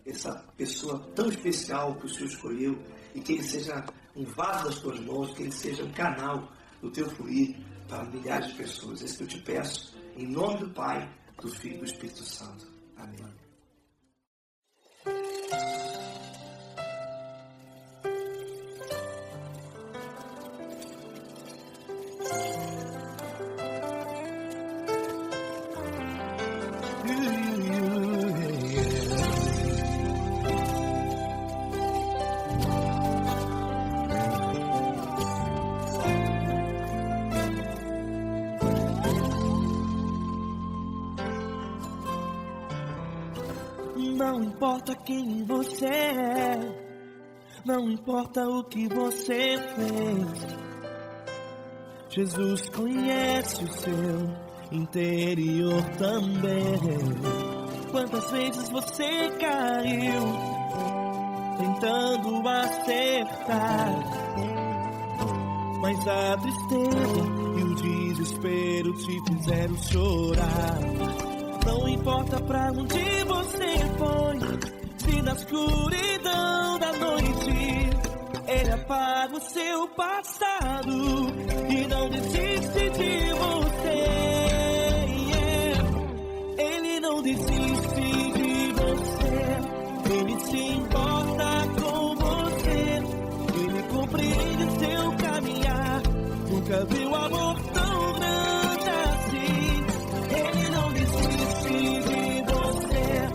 essa pessoa tão especial que o Senhor escolheu, e que ele seja um vaso das tuas mãos, que ele seja um canal do teu fluir para milhares de pessoas. É isso que eu te peço, em nome do Pai, do Filho e do Espírito Santo. Amém. Não importa quem você é, não importa o que você fez, Jesus conhece o seu interior também. Quantas vezes você caiu tentando acertar, mas a tristeza e o desespero te fizeram chorar. Não importa pra onde você foi, se na escuridão da noite Ele apaga o seu passado e não desiste de você. Ele não desiste de você, Ele se importa com você, Ele compreende seu caminhar. Nunca viu amor tão grande assim. Ele não desiste de você,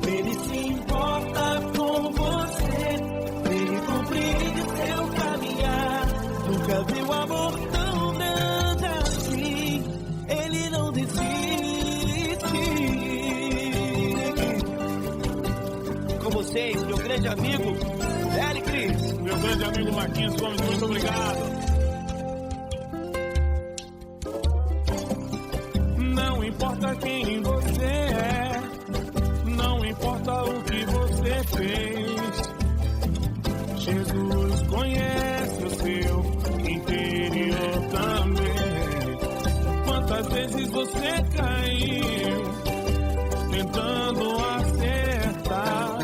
Ele se importa com você, Ele compreende seu caminhar. Nunca viu amor tão grande assim. Ele não desiste. Com vocês, meu grande amigo Eli Cris. Meu grande amigo Marquinhos Gomes, muito obrigado. Não importa quem você é, não importa o que você fez, Jesus conhece o seu interior também. Quantas vezes você caiu tentando acertar,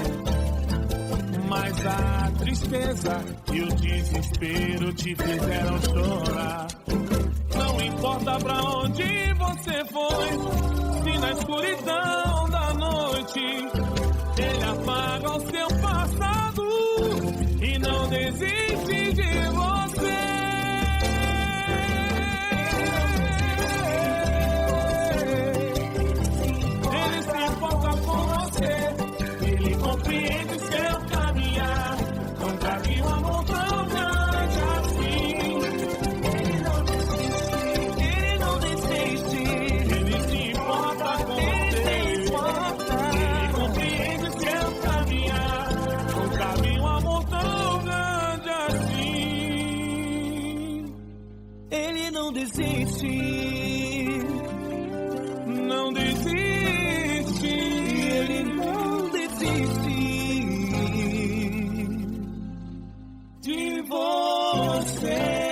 mas a tristeza e o desespero te fizeram chorar. Não importa pra onde você foi, se na escuridão da noite Ele apaga o seu passado e não desiste de você. Ele se importa com você, Ele compreende seu caminhar. Nunca viu amor tão grande assim. Ele se importa com você, Ele compreende seu caminhar. Nunca vi um amor tão grande assim. Ele não desiste, não desiste, Ele não desiste de você.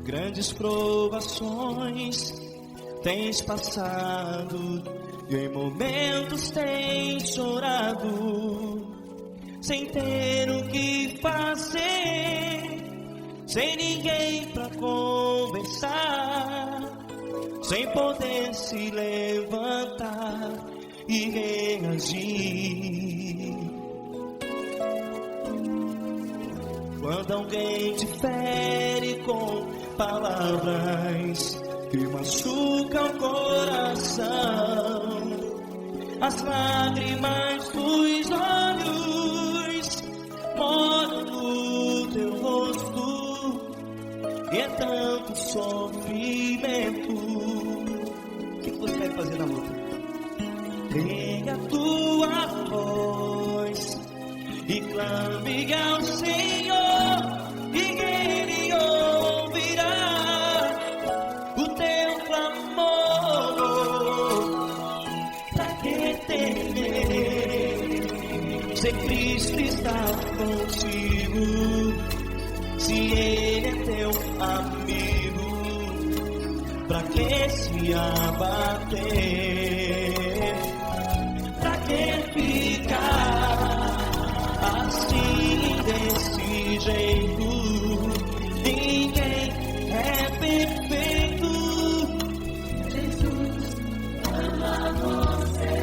Grandes provações tens passado e em momentos tens chorado, sem ter o que fazer, sem ninguém pra conversar, sem poder se levantar e reagir. Quando alguém te fere com palavras que machucam o coração, as lágrimas dos olhos molham no teu rosto, e é tanto sofrimento. O que você vai fazer na luta? Tenha a tua voz e clame ao Senhor, e Ele ouvirá o teu clamor. Pra que temer, se Cristo está contigo, se Ele é teu amigo? Pra que se abater? Pra que ficar assim, desse jeito? Ninguém é perfeito. Jesus ama você.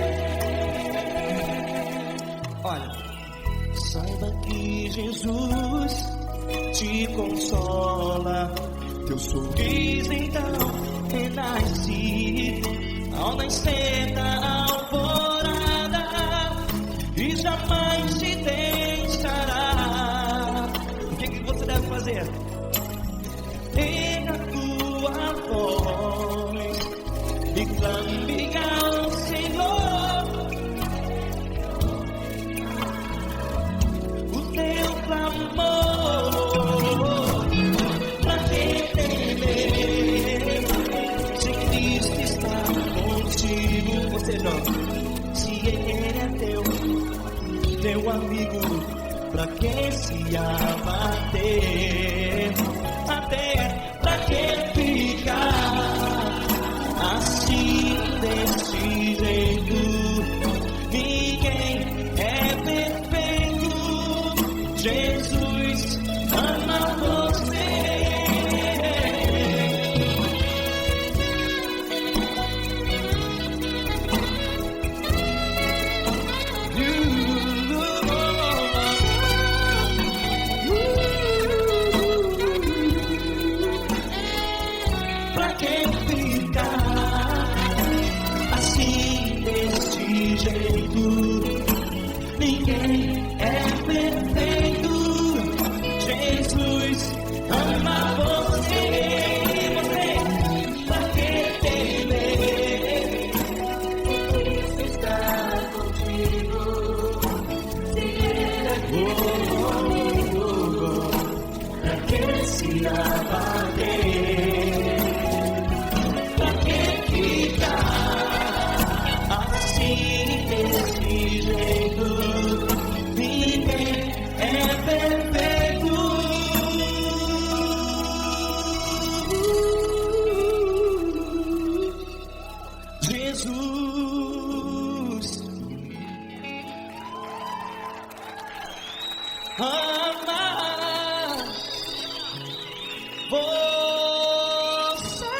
Olha, saiba que Jesus te consola. Teu sorriso então renasce ao nascer da alvorada, e jamais te deixará. O que você deve fazer? Tenha a tua voz e clame ao Senhor, o teu clamor. Pra que temer, se Cristo está contigo? Você não, se Ele é teu amigo, pra que se abater? Até pra que ficar assim, desse jeito? Ninguém é perfeito. Jesus ama você. Pra que ficar assim, desse jeito? Ninguém é perfeito. Jesus ama você. Pra que temer? Cristo está contigo. Se Ele é comigo, pra que se abater? Pra que ficar assim, desse jeito? Ninguém é perfeito. Jesus ama você.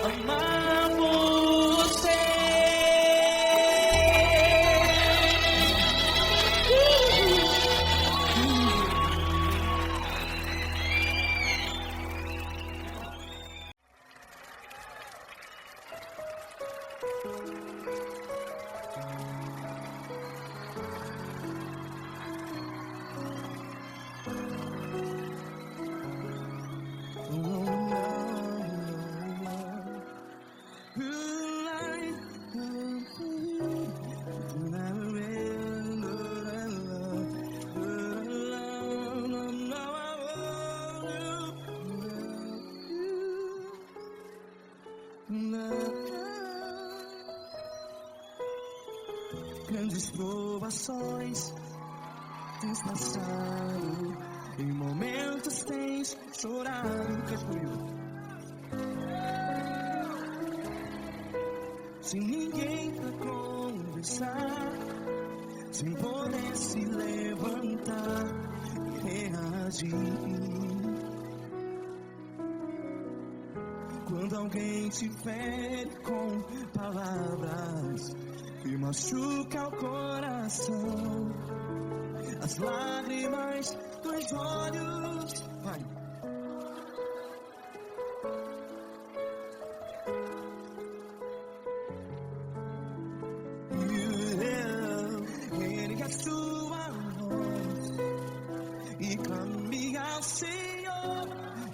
Amar você. Grandes provações tens passado, em momentos tens chorado. Se ninguém tá com força, sem poder se levantar e reagir. Quando alguém te fere com palavras e machuca o coração, as lágrimas dos olhos, vai. Ergue a sua voz e clame ao Senhor,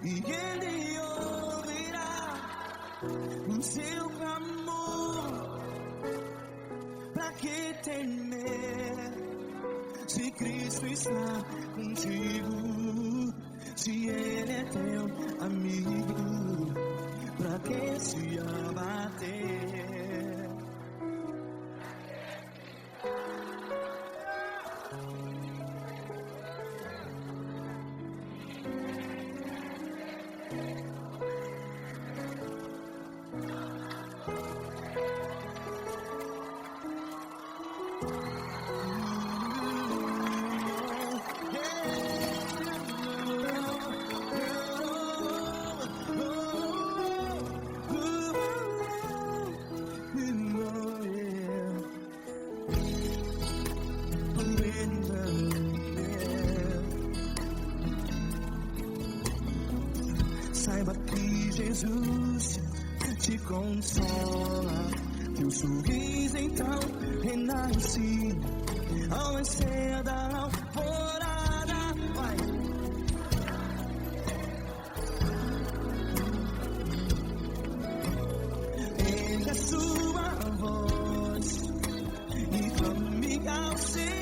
e Ele ouvirá o seu clamor. Pra que temer, se Cristo está contigo, se Ele é teu amigo? Pra que se abater? Saiba que Jesus te consola, teu sorriso então renasce ao nascer da alvorada. Vai. Ergue a sua voz e clame ao Senhor.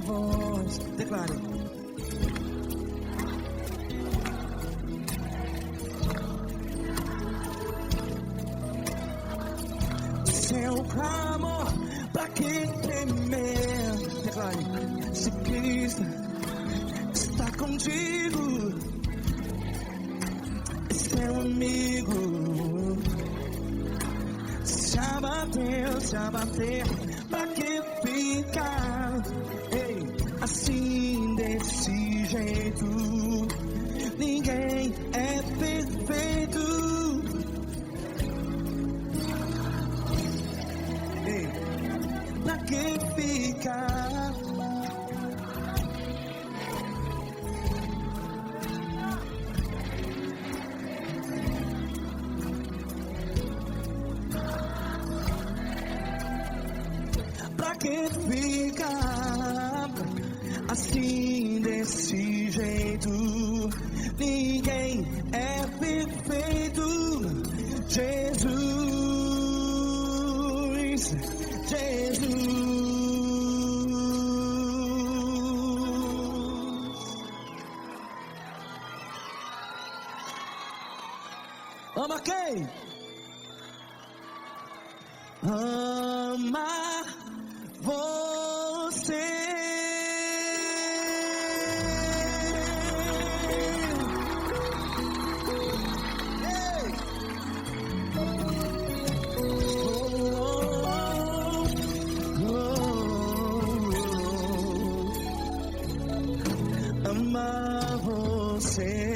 Voz, declare. Seu clamor, pra que temer? Declare. Se Cristo está contigo, seu amigo. Se abater, pra que ficar? Assim, desse jeito, ninguém é perfeito. Ei, pra que ficar? Pra que ficar? Assim, desse jeito, ninguém é perfeito. Jesus, Jesus. Ama quem? Ama você. Amar você.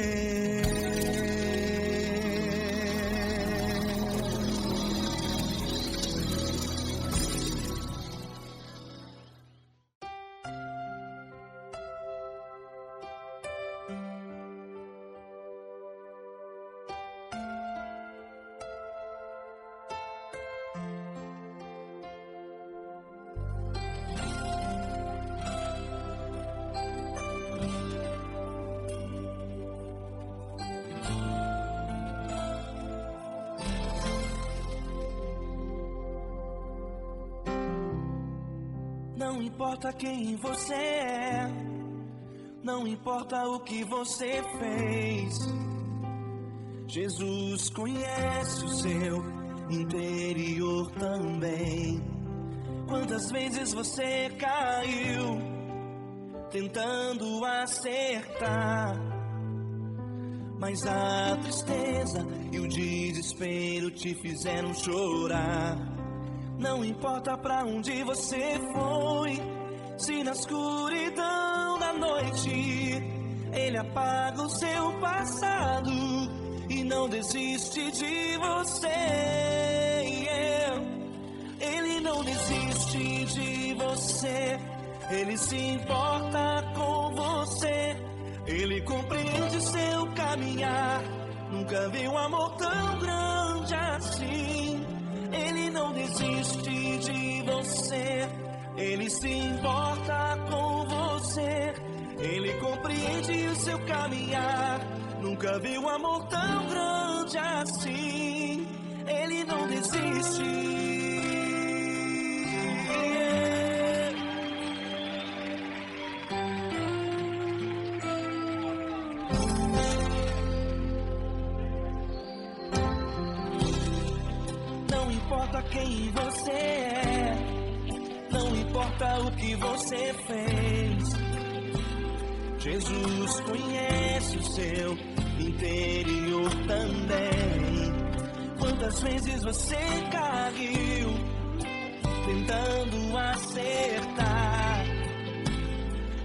Não importa quem você é, não importa o que você fez, Jesus conhece o seu interior também. Quantas vezes você caiu, tentando acertar, mas a tristeza e o desespero te fizeram chorar. Não importa pra onde você foi, se na escuridão da noite Ele apaga o seu passado e não desiste de você. Ele não desiste de você, Ele se importa com você, Ele compreende seu caminhar. Nunca vi um amor tão grande assim. Ele não desiste de você, Ele se importa com você, Ele compreende o seu caminhar. Nunca vi um amor tão grande assim. Ele não desiste. Não importa quem você é, não importa o que você fez, Jesus conhece o seu interior também. Quantas vezes você caiu, tentando acertar,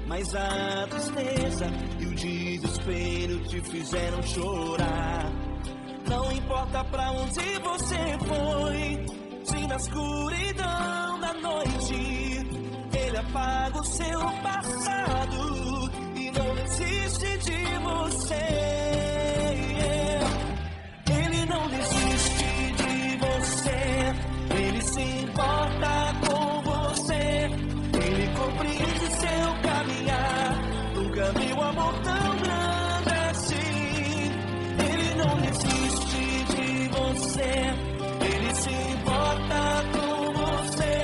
mas a tristeza e o desespero te fizeram chorar. Não importa pra onde você foi, se na escuridão da noite Ele apaga o seu passado e não desiste de você. Ele não desiste de você, Ele se importa com você, Ele compreende seu caminhar. Nunca vi um amor tão grande assim. Ele não desiste de você, Ele se importa com você,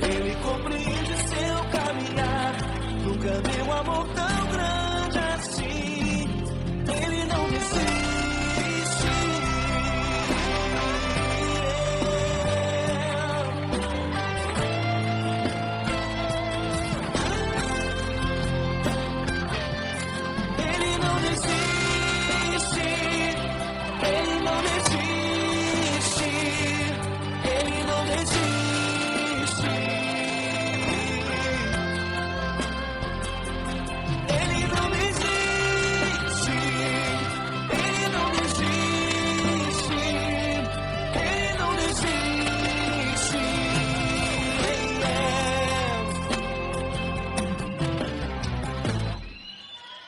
Ele compreende seu caminhar. Nunca vi um amor tão grande assim. Ele não desiste. Ele não desiste. Ele não desiste. Ele não desiste. Ele não desiste. Ele não desiste. Ele não desiste.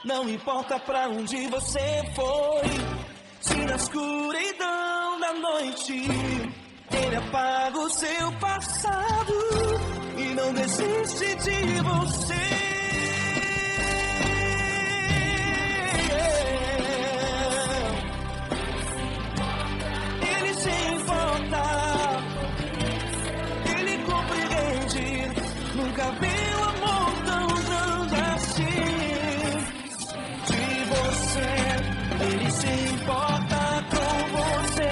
Não importa pra onde você foi, se na escuridão da noite Ele apaga o seu passado e não desiste de você. Ele se importa, Ele compreende. Nunca vi um amor tão grande assim. De você, Ele se importa com você,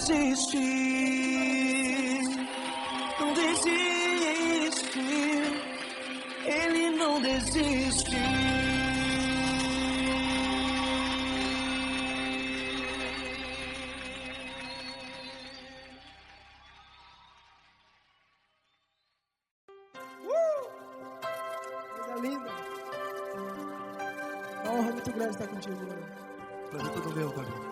desiste, não desiste, Ele não desiste. Coisa linda. Uma honra muito grande estar contigo, Glória. Prazer todo meu, Glória.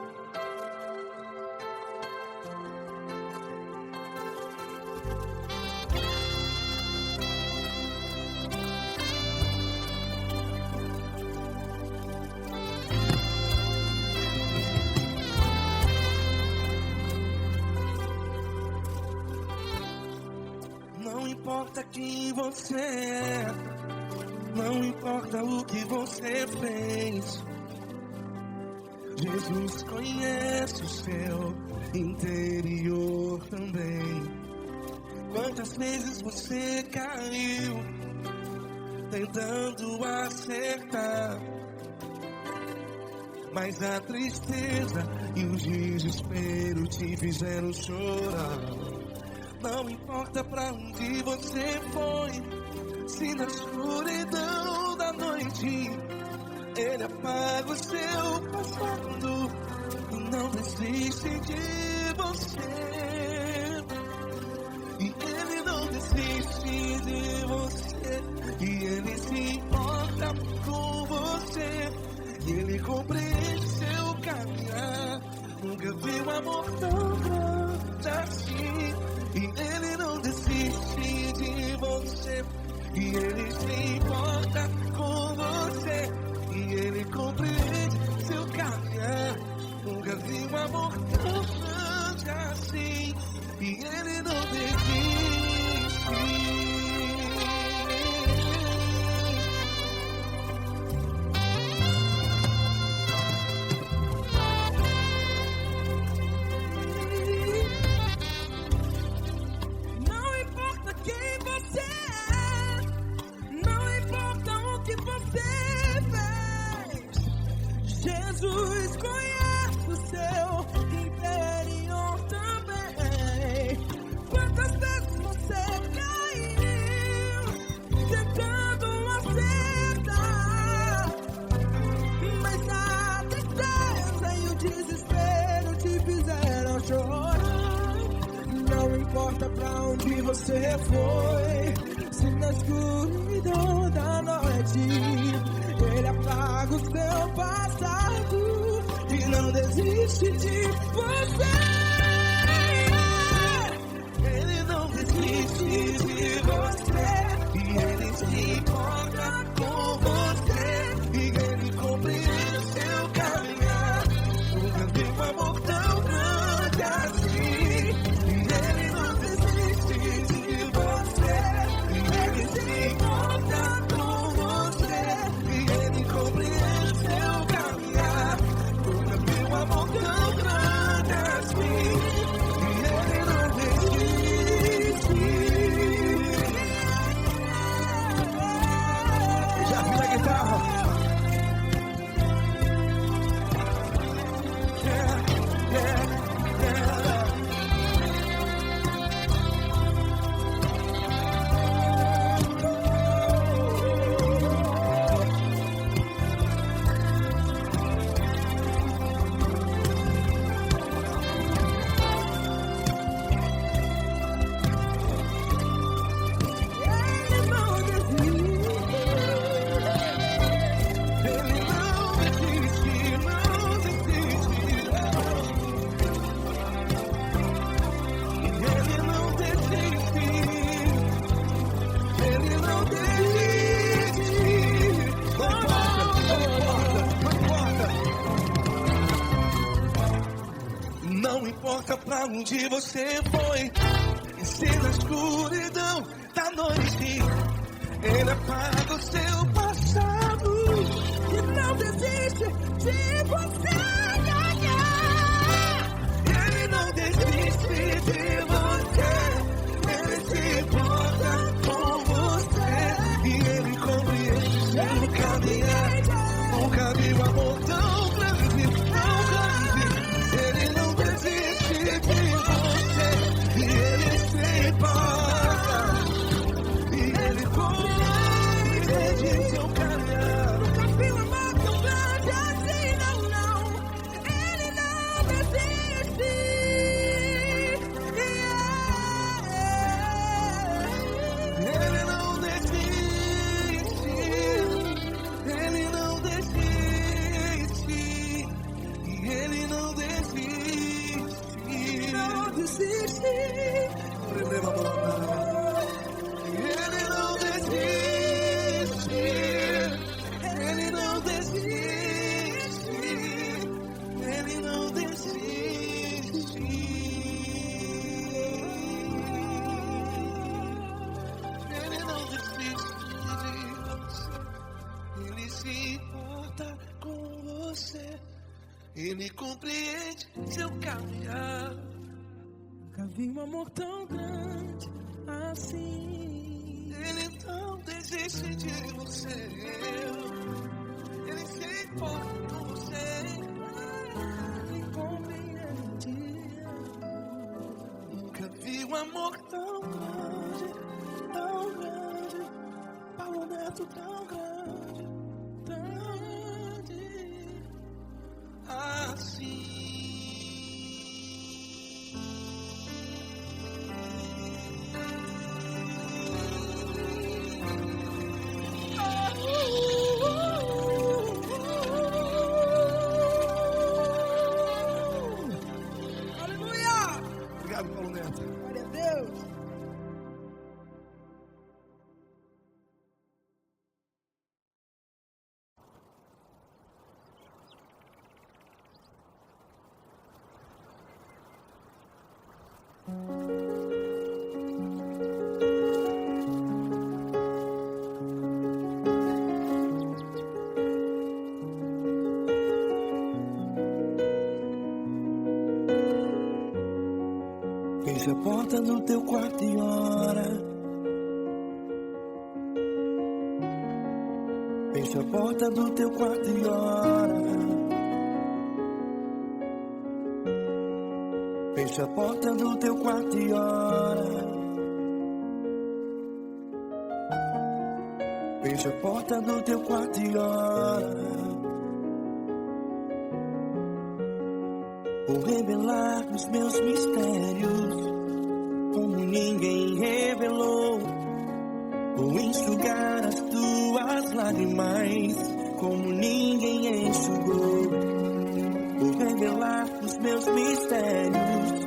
Não importa quem você é, não importa o que você fez, Jesus conhece o seu interior também. Quantas vezes você caiu tentando acertar, mas a tristeza e o desespero te fizeram chorar. Não importa pra onde você foi, se na escuridão da noite Ele apaga o seu passado e não desiste de você. E Ele não desiste de você, e Ele se importa com você, e Ele compreende seu caminhar. Nunca vi um amor tão grande assim. E Ele não desiste de você, e Ele se importa com você, e Ele compreende seu caminhar. Nunca vi um amor tão grande assim, e Ele não desiste. Jesus conhece o seu interior também. Quantas vezes você caiu tentando acertar, mas a tristeza e o desespero te fizeram chorar. Não importa pra onde você foi, se na escuridão da noite Ele apaga o seu passado e não desiste de você. Ele não desiste de você, e Ele se importa com você, e Ele compreende seu caminhar. Nunca vi um amor tão grande assim, e Ele não desiste de você, e Ele se importa com você, e Ele compreende seu caminhar. Nunca vi um amor tão grande assim, e Ele não desiste. Já vi a guitarra. Não importa pra onde você foi, e se na escuridão da noite Ele apaga o seu passado e não desiste de você. Ele não desiste de você, Ele se importa com você, e Ele compreende seu caminhar. Nunca vi um amor tão grande, tão grande. Ele não desiste de Ele se importa com você. Ele compreende seu caminhar. Nunca vi um amor tão grande assim. Ele não desiste de você. Ele se importa com você. Ele compreende. Nunca vi um amor tão grande, tão grande. Paulo Neto tão grande, assim. Aleluia! Obrigado, Paulo Neto. Glória a Deus. Fecha a porta do teu quarto e ora. Fecha a porta do teu quarto e ora. Fecha a porta do teu quarto e ora. Fecha a porta do teu quarto e ora. Vou revelar os meus mistérios como ninguém revelou. Vou enxugar as tuas lágrimas como ninguém enxugou. Vou revelar os meus mistérios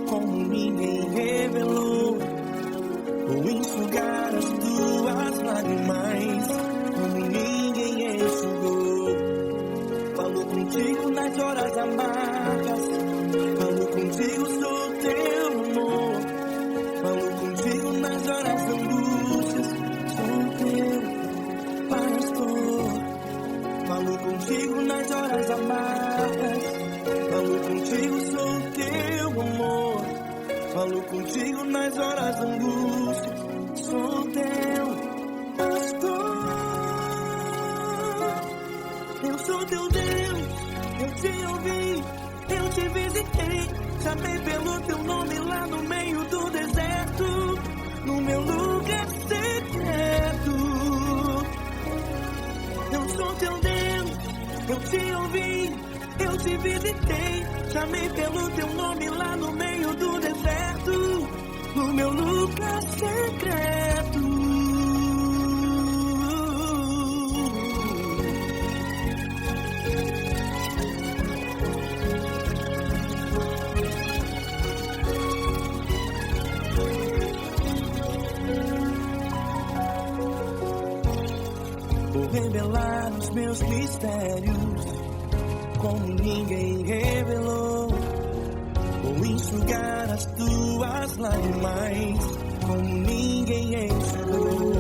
como ninguém revelou. Vou enxugar as tuas lágrimas como ninguém enxugou. Falo contigo nas horas amargas. Falo contigo, sou teu amor. Falo contigo nas horas de angústias. Sou teu pastor. Falo contigo nas horas amargas. Falo contigo, sou teu amor. Falo contigo nas horas de angústias. Sou teu pastor. Eu sou teu Deus, eu te ouvi, eu te visitei. Chamei pelo teu nome lá no meio do deserto, no meu lugar secreto. Eu sou teu Deus, eu te ouvi, eu te visitei. Chamei pelo teu nome lá no meio do deserto, no meu lugar secreto. Revelar os meus mistérios como ninguém revelou. Vou enxugar as tuas lágrimas como ninguém enxugou.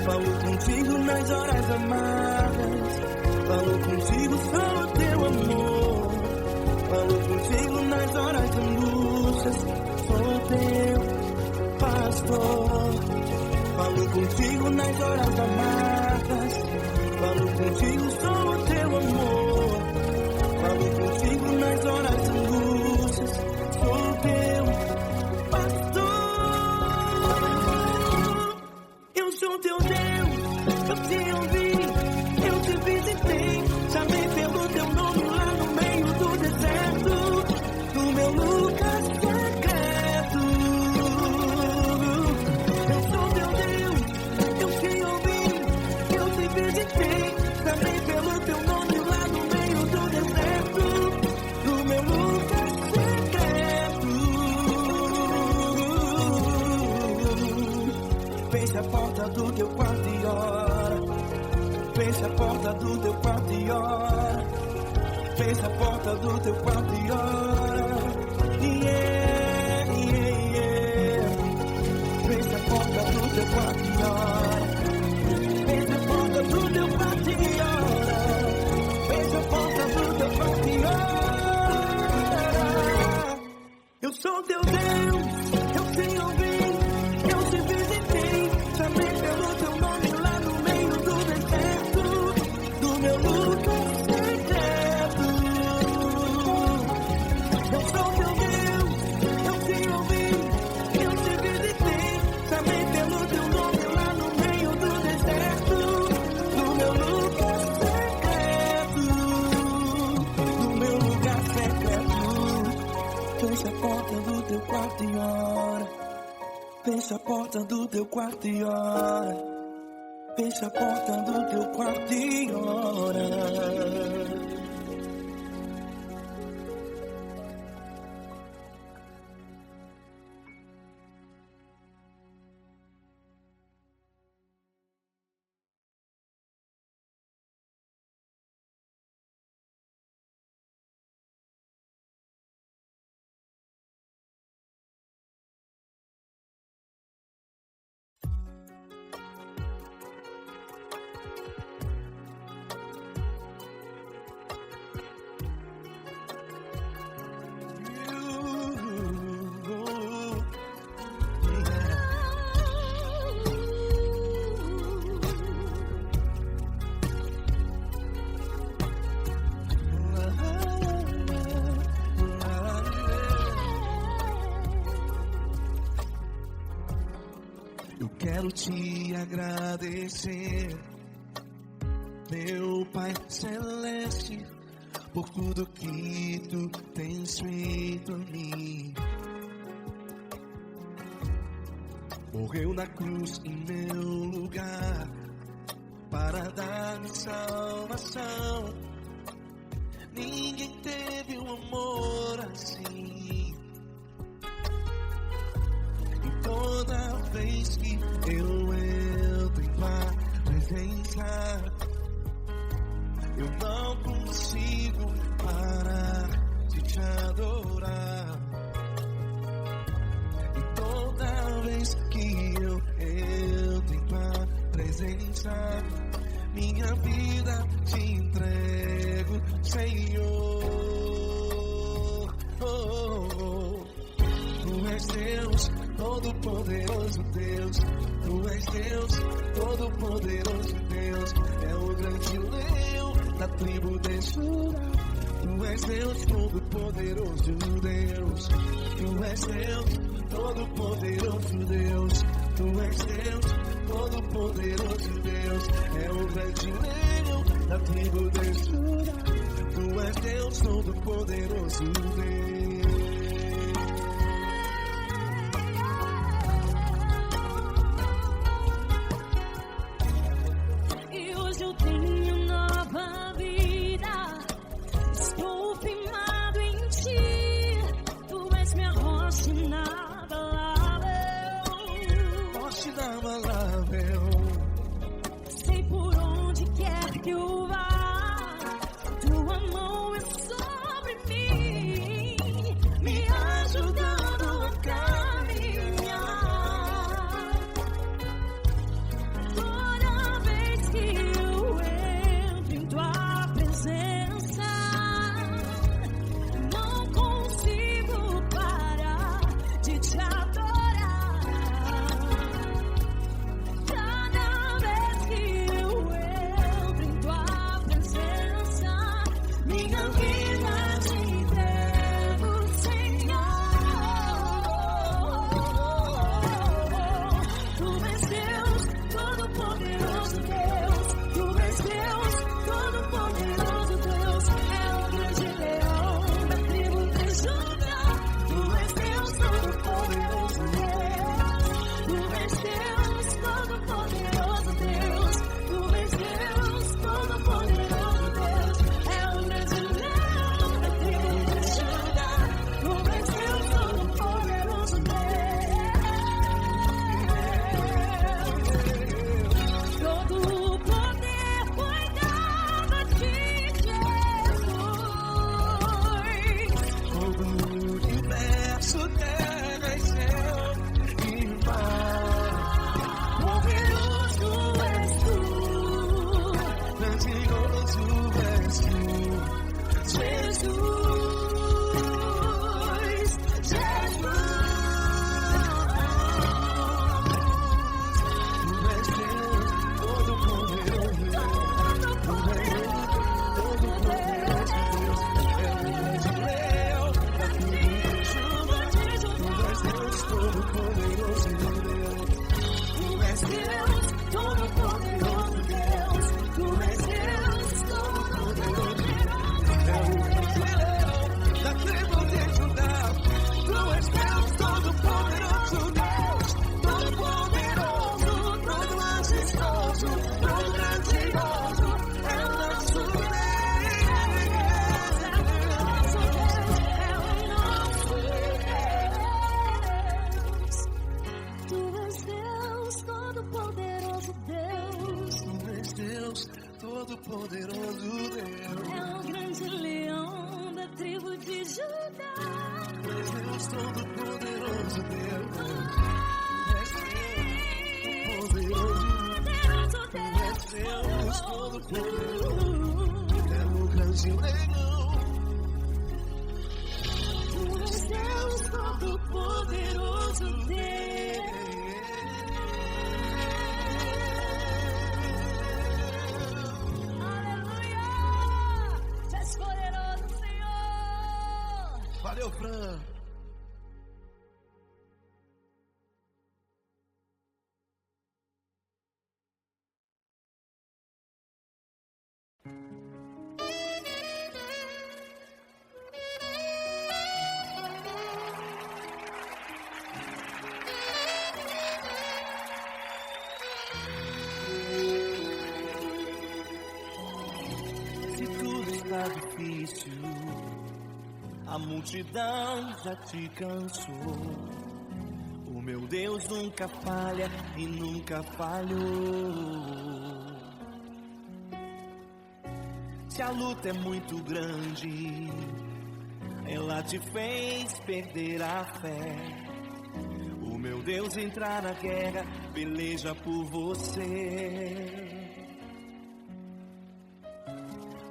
Falo contigo nas horas amargas. Falo contigo, sou teu amor. Falo contigo nas horas de angústias. Sou teu pastor. Falo contigo nas horas amargas. Falo contigo, sou teu amor. Falo contigo nas horas de angústias. Sou teu pastor. Eu sou teu Deus, eu te ouvi, eu te visitei. Chamei pelo teu nome lá no meio do deserto, no meu lugar secreto. Eu sou teu Deus, eu te ouvi, eu te visitei. Chamei pelo teu nome lá no meio do deserto, no meu lugar secreto. Fecha a porta do teu quarto e ora. Fecha a porta do teu quarto e ora. Fecha a porta do teu quarto e ora. Yeah, yeah, yeah. Fecha a porta do teu quarto e ora. Fecha a porta do teu no meu lugar secreto. Eu sou teu Deus, eu te ouvi, eu te visitei, chamei pelo teu nome lá no meio do deserto. No meu lugar secreto, no meu lugar secreto. Fecha a porta do teu quarto e ora. Fecha a porta do teu quarto e ora. Fecha a porta do teu quarto e ora. Quero te agradecer, meu Pai Celeste, por tudo que tu tens feito a mim. Morreu na cruz em meu lugar para dar-me salvação. Ninguém teve um amor assim. E toda vez que eu entro em tua presença, eu não consigo parar de te adorar. E toda vez que eu entro em tua presença, minha vida te entrego, Senhor. Tu és Deus, Todo-Poderoso Deus. Tu és Deus, Todo-Poderoso Deus. É o grande leão da tribo de Judá. Tu és Deus, Todo-Poderoso Deus. Tu és Deus, Todo-Poderoso Deus. Tu és Deus, Todo-Poderoso Deus. É o grande leão da tribo de Judá. Tu és Deus, Todo-Poderoso Deus. Sei por onde quer que eu vá, tua mão é sobre mim, me ajudando a caminhar. Toda vez que eu entro em tua presença, não consigo parar de te adorar. Todo-Poderoso Deus. É o grande leão da tribo de Judá. Deus Todo-Poderoso Deus. Poderoso Deus Todo-Poderoso. É o grande leão. Deus Todo-Poderoso Deus. Aleluia! Tu és poderoso, Senhor. Valeu, Fran. Se tudo está difícil, a multidão já te cansou. O meu Deus nunca falha e nunca falhou. Se a luta é muito grande, ela te fez perder a fé. O meu Deus entrar na guerra, peleja por você.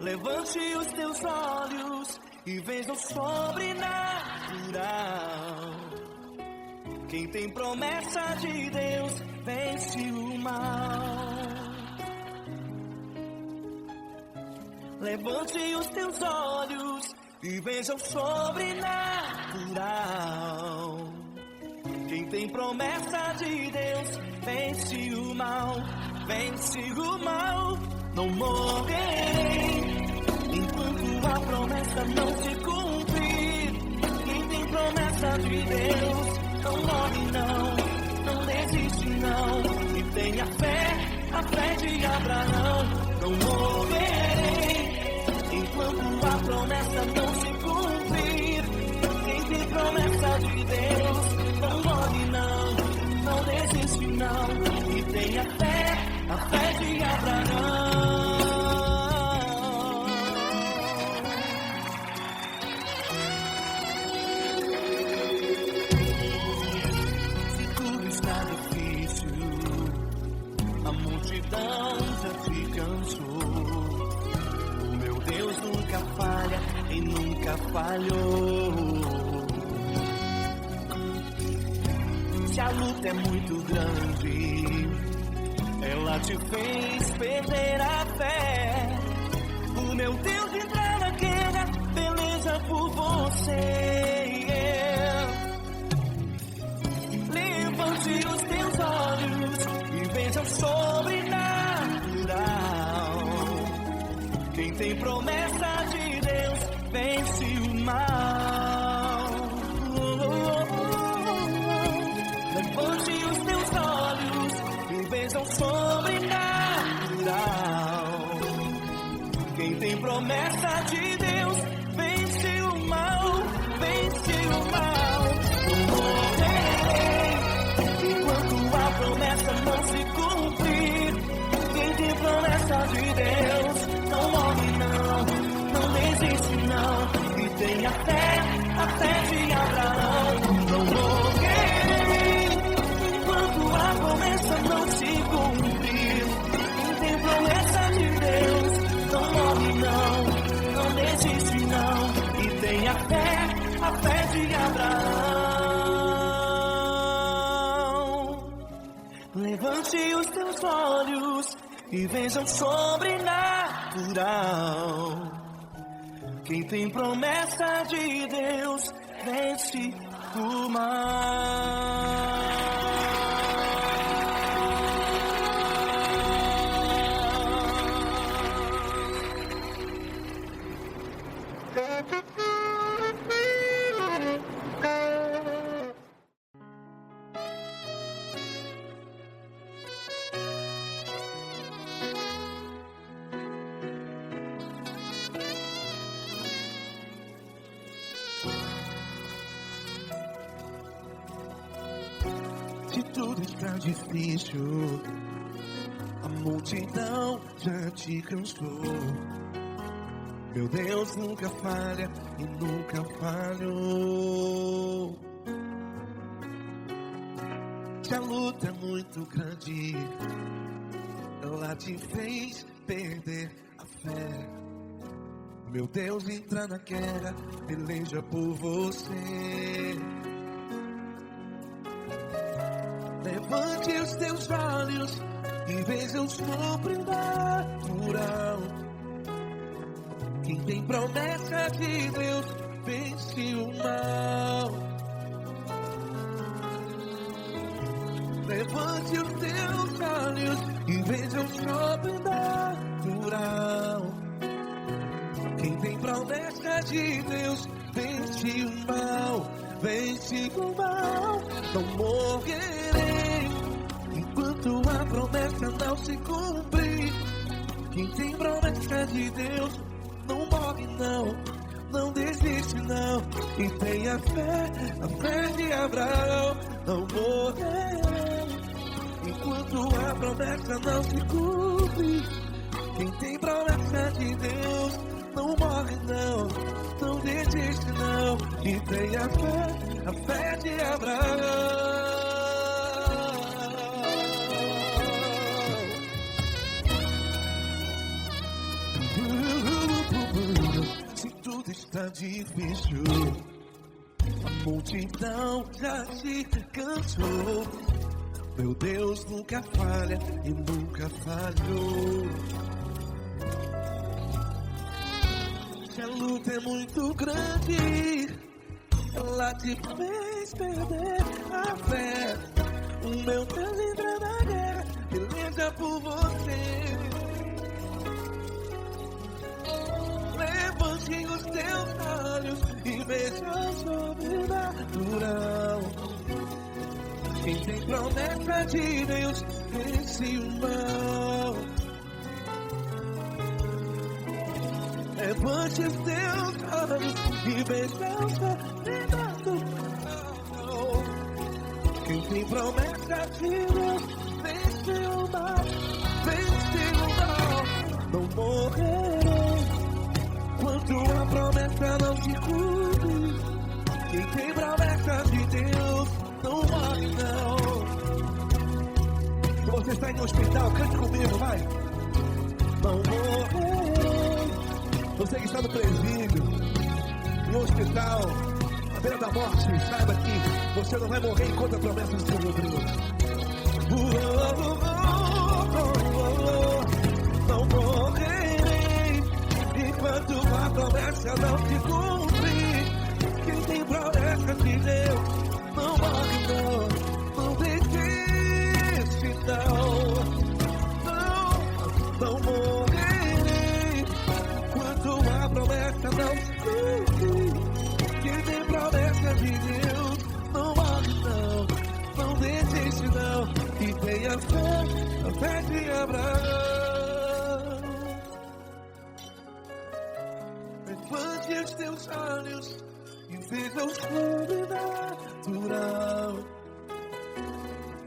Levante os teus olhos e veja o sobrenatural. Quem tem promessa de Deus vence o mal. Levante os teus olhos e veja o sobrenatural. Quem tem promessa de Deus vence o mal, vence o mal. Não morrerei enquanto a promessa não se cumprir. Quem tem promessa de Deus não morre não, não desiste não. E tenha fé, a fé de Abraão. Não morrerei enquanto a promessa não se cumprir. Quem tem promessa de Deus não morre não, não desiste não. E tenha fé, a fé de Abraão. Se tudo está difícil, a multidão já te cansou. O meu Deus nunca falha e nunca falhou. Se a luta é muito grande, ela te fez perder a fé. O meu Deus entrar na guerra, beleza por você. Levante os teus olhos e veja o sobrenatural. Quem tem promessa de Deus vence o mal. Levante os teus olhos e veja o sobrenatural. Quem tem promessa de Deus vence o mal, vence o mal. Não morrerei enquanto a promessa não se cumprir. Quem tem promessa de Deus não morre não, não desiste não. E tenha fé, a fé de Abraão. Não morrerei enquanto a promessa não se cumprir. Quem tem promessa de Deus não morre não, não desiste não. E tenha fé, a fé de Abraão. Levante os teus olhos e veja o sobrenatural. Quem tem promessa de Deus vence o mal. Se tudo está difícil, a multidão já te cansou. Meu Deus nunca falha e nunca falhou. Se a luta é muito grande, ela te fez perder a fé. Meu Deus entra na guerra, peleja por você. Levante os teus olhos e veja o sobrenatural. Quem tem promessa de Deus vence o mal. Levante os teus olhos e veja o sobrenatural. Quem tem promessa de Deus vence o mal, vence o mal. Não morrerei enquanto a promessa não se cumprir. Quem tem promessa de Deus não morre não, não desiste não. E tenha fé, a fé de Abraão. Não morrerei enquanto a promessa não se cumpre. Quem tem promessa de Deus não morre não, não desiste não. E tenha fé, a fé de Abraão. Se tudo está difícil, a multidão já se cansou. Meu Deus nunca falha e nunca falhou. Se a luta é muito grande, ela te fez perder a fé. O meu Deus entra na guerra, peleja por você. Levante os teus olhos e veja o sobrenatural. Quem tem promessa de Deus vence o mal. Levante os teus olhos e veja o sobrenatural. Quem tem promessa de Deus vence o mal, vence o mal. Não morrerei enquanto a promessa não se cumpre. Quem tem promessa de Deus não morre não. Se você está em um hospital, cante comigo, vai. Não morrerei. Você que está no presídio, em um hospital, à beira da morte, saiba que você não vai morrer enquanto a promessa não se cumprir. Não morrerei enquanto a promessa não se cumprir. Quem tem promessa de Deus não morre não, não desiste não. Não morrerei enquanto a promessa não se cumprir. Quem tem promessa de Deus não morre não, não desiste não. E tenha fé, a fé de Abraão. Levante os teus olhos e veja o sobrenatural.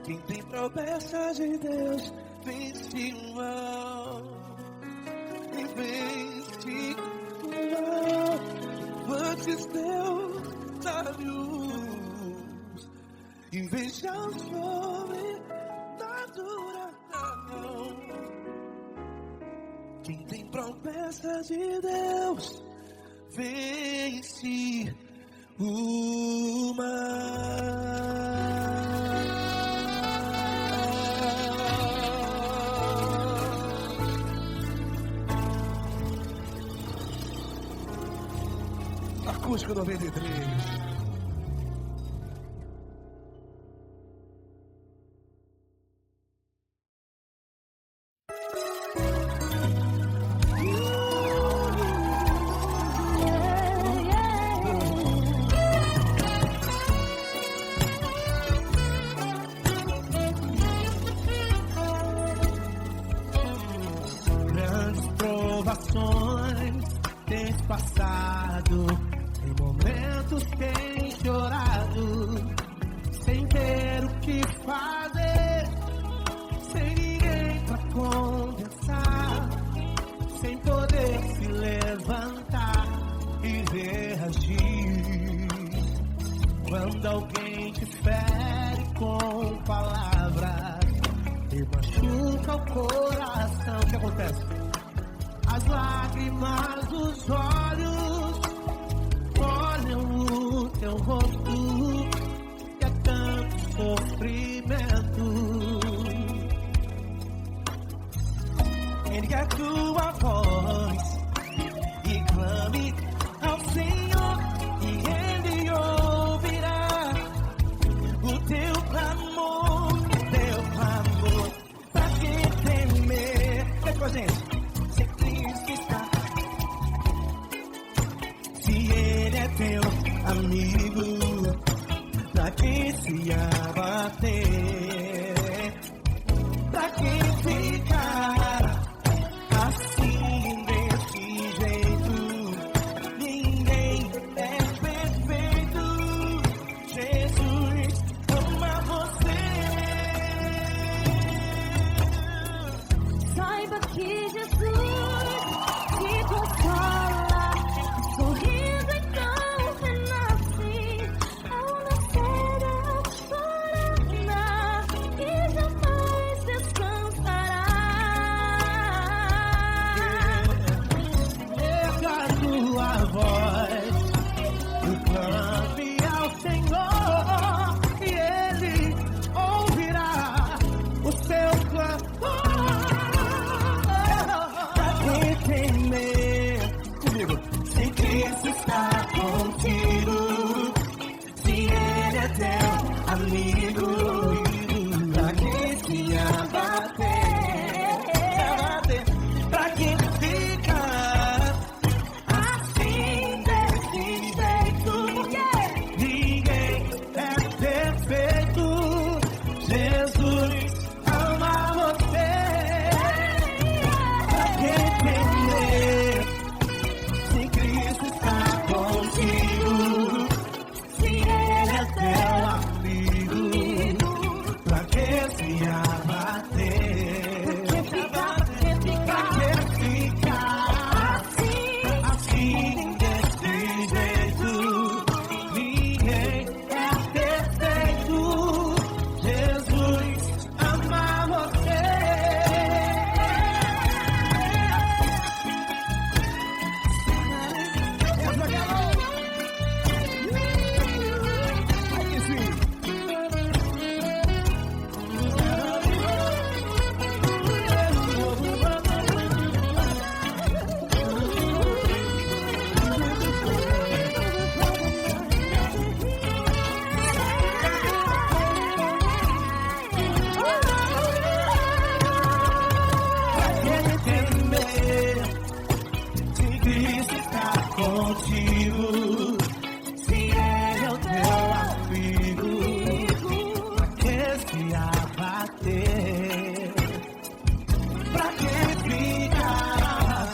Quem tem promessa de Deus vence o mal, e vence o mal. Levante os teus olhos e veja o sobrenatural. Quem tem promessa de Deus vence o mal. Acústico 93. Tens passado, em momentos tens chorado, sem ter o que fazer, sem ninguém pra conversar, sem poder se levantar e reagir. Quando alguém te fere com palavras e machuca o coração, o que acontece? As lágrimas dos olhos molham o teu rosto, e é tanto sofrimento. Ergue a tua voz e clame ao Senhor, e Ele ouvirá o teu clamor, pra que temer? Vem com a gente. Se Cristo está, se Ele é teu amigo, pra que se abater? Pra que ficar assim desse jeito? Ninguém é perfeito. Jesus ama você. Saiba que Jesus te consola, sorrindo então renasce, ao nascer chorará e jamais descansará. Erga a tua voz e clame ao Senhor, e Ele ouvirá o seu clamor. Pra que temer? Comigo. Se Cristo está contigo, se Ele é teu amigo, pra que se abater? Pra que ficar assim desse jeito? Ninguém é perfeito. Jesus ama você. Pra que temer? Se Cristo está contigo, se Ele é teu amigo, pra que se abater? Pra que ficar assim desse jeito? Ninguém é perfeito. Jesus ama você. Aí sim. Pra que temer? Se Cristo está contigo, se Ele é o teu amigo, pra que se abater? Pra que ficar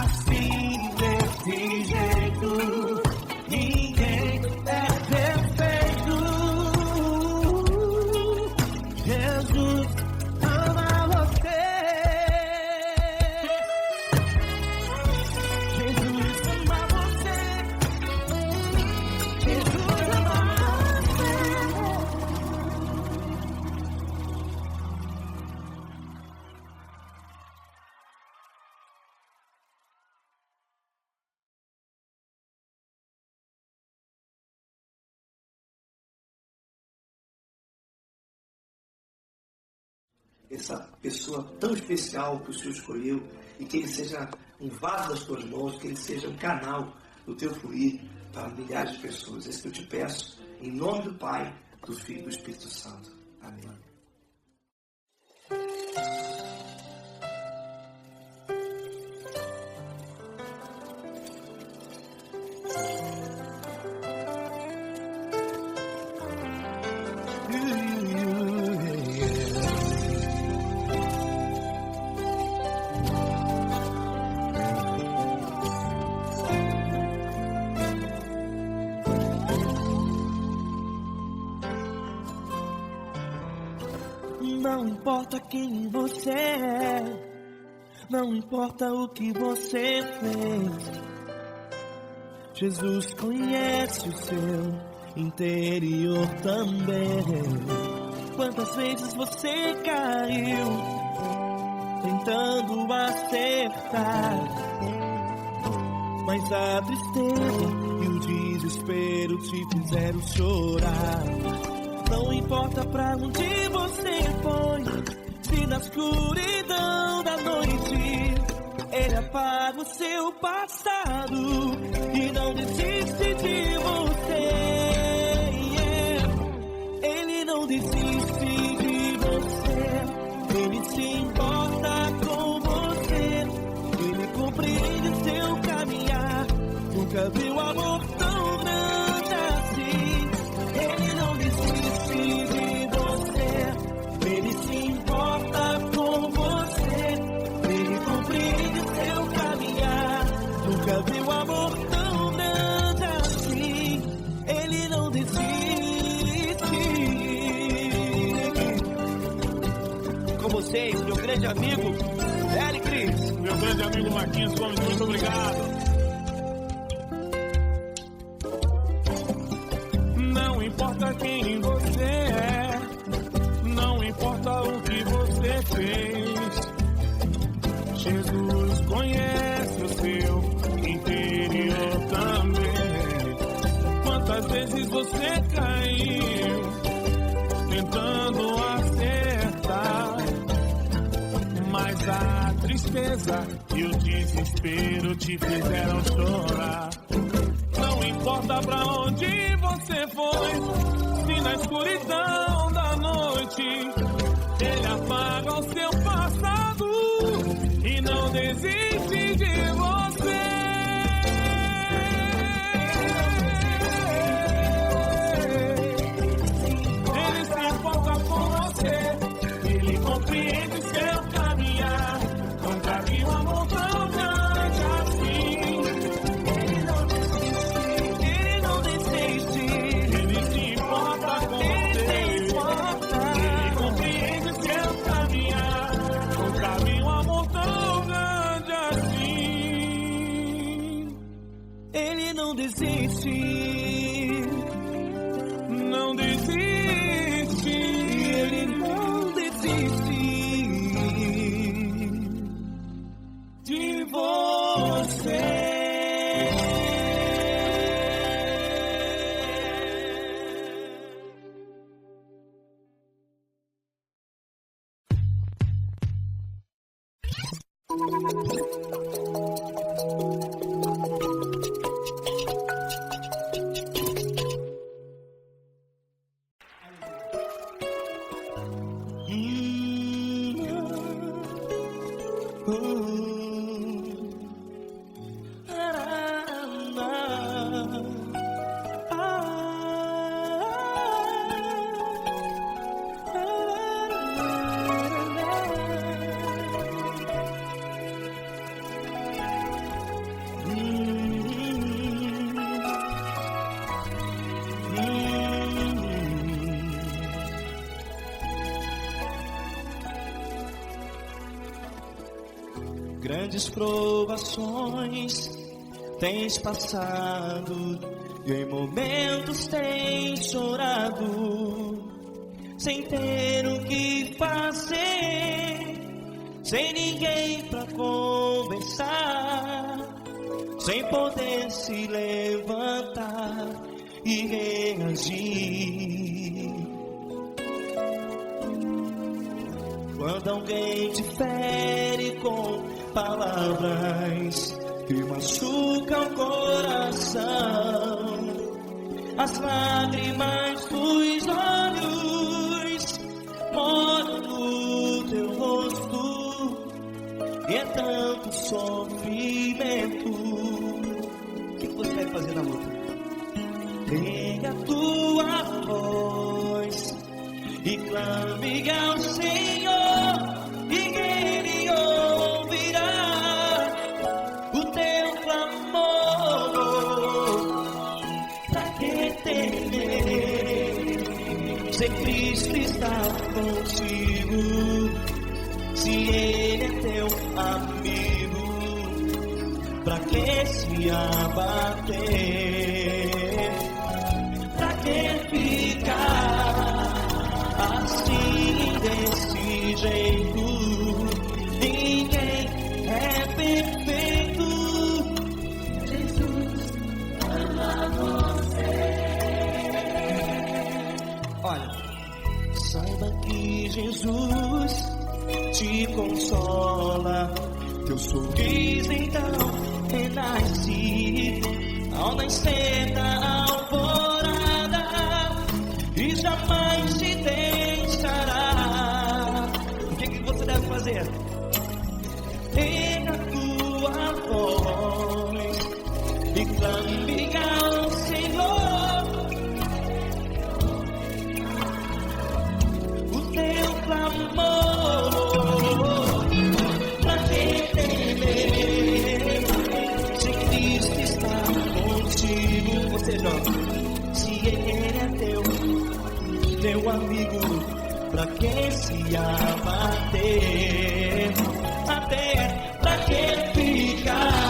assim desse jeito? Ninguém é perfeito. Jesus ama você. Jesus ama você. Jesus ama você. Essa pessoa tão especial que o Senhor escolheu, e que Ele seja um vaso das tuas mãos, que Ele seja um canal do teu fluir para milhares de pessoas. É isso que eu te peço, em nome do Pai, do Filho e do Espírito Santo. Amém. importa quem você é, não importa o que você fez, Jesus conhece o seu interior também. Quantas vezes você caiu tentando acertar, mas a tristeza e o desespero te fizeram chorar. Não importa pra onde você foi, se na escuridão da noite Ele apaga o seu passado e não desiste de você. Ele não desiste de você, Ele se importa com você, Ele compreende seu caminhar. Nunca viu amor tão grande assim. Ele não desiste de você, Ele se importa com você, Ele compreende seu caminhar. Nunca viu amor tão grande assim. Ele não desiste. Com vocês, meu grande amigo Eli Cris. Meu grande amigo Marquinhos Gomes, muito obrigado. Não importa quem você é, não importa o que você fez, Jesus conhece o seu interior também. Quantas vezes você caiu tentando acertar, mas a tristeza e o desespero te fizeram chorar. Não importa pra onde você foi, se na escuridão da noite Ele apaga o seu passado e não desiste de você. Ele se importa com você, Ele compreende seu caminhar. Nunca vi um amor tão grande assim. Ele não desiste, Ele não desiste. Ele se importa com você, Ele compreende seu caminhar. Nunca vi um amor tão grande assim. Ele não desiste, não desiste. Ele não desiste De você. Grandes provações tens passado e em momentos tens chorado, sem ter o que fazer, sem ninguém pra conversar, sem poder se levantar e reagir. Quando alguém te fere com palavras que machucam o coração, as lágrimas dos olhos molham no teu rosto, e é tanto sofrimento. O que você vai fazer na luta? Tenha a tua voz e clame ao Senhor, e Ele ouvirá o teu clamor. Pra que temer? Se Cristo está contigo, se Ele é teu amigo, pra que se abater? Pra que ficar assim desse jeito? Ninguém é perfeito. Jesus ama você. Olha, saiba que Jesus te consola. Teu sorriso então renasce ao nascer da alvorada e jamais te deixará. O que você deve fazer? Erga a tua voz e clame ao Senhor. O teu clamor, pra que temer? Se Cristo está contigo, ou seja, se Ele é teu amigo, pra que se abater? Até pra que ficar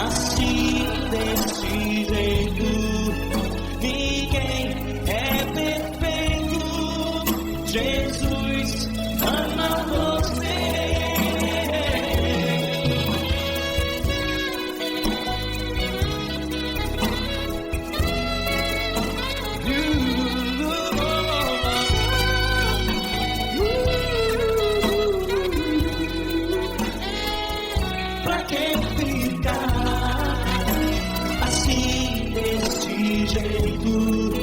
assim desse jeito? Ninguém é perfeito. Jesus ama você. Pra que ficar assim desse jeito?